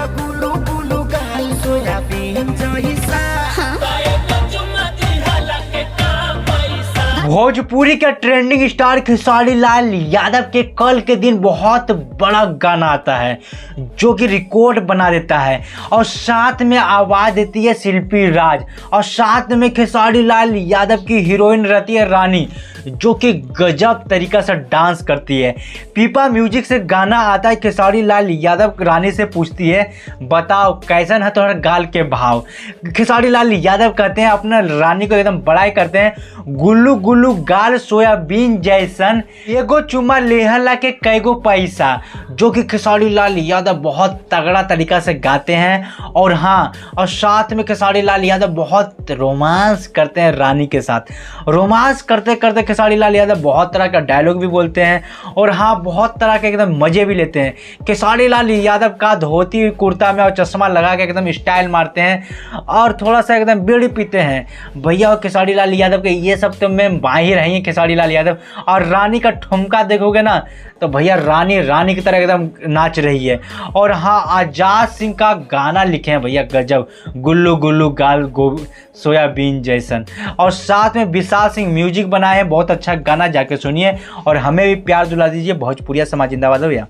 गुलू गुलू गाल सोयाबीन जइसा। भोजपुरी के trending star Khesari Lal Yadav के कल के दिन बहुत बड़ा गाना आता है जो कि रिकॉर्ड बना देता है और साथ में आवाज़ देती है शिल्पी राज और साथ में खेसारी लाल यादव की हीरोइन रहती है रानी जो कि गजब तरीका से डांस करती है। पीपा म्यूजिक से गाना आता है, खेसारी लाल यादव रानी से पूछती है बताओ कैसन है तुम्हारा गाल के भाव। खेसारी लाल यादव कहते हैं अपना रानी को एकदम बड़ाई करते हैं, गुल्लू गुल्लू गाल सोयाबीन जैसन एगो चुमा लेहला के कैगो पैसा, जो कि खेसारी लाल यादव बहुत तगड़ा तरीका से गाते हैं। और हाँ, और साथ में खेसारी लाल यादव बहुत रोमांस करते हैं रानी के साथ। रोमांस करते करते खेसारी लाल यादव बहुत तरह का डायलॉग भी बोलते हैं और हाँ, बहुत तरह के एकदम मज़े भी लेते हैं। खेसारी लाल यादव का धोती कुर्ता में और चश्मा लगा के एकदम स्टाइल मारते हैं और थोड़ा सा एकदम बीड़ी पीते हैं भैया। और खेसारी लाल यादव के ये सब तो में माहिर हैं खेसारी लाल यादव। और रानी का ठुमका देखोगे ना तो भैया रानी रानी की तरह एकदम नाच रही है। और हाँ, आजाद सिंह का गाना लिखे हैं भैया गजब, गुल्लू गुल्लू गाल सोयाबीन जैसन। और साथ में विशाल सिंह म्यूजिक बनाए हैं, बहुत अच्छा गाना, जाके सुनिए और हमें भी प्यार दुला दीजिए। भोजपुरिया समाज जिंदाबाद भैया।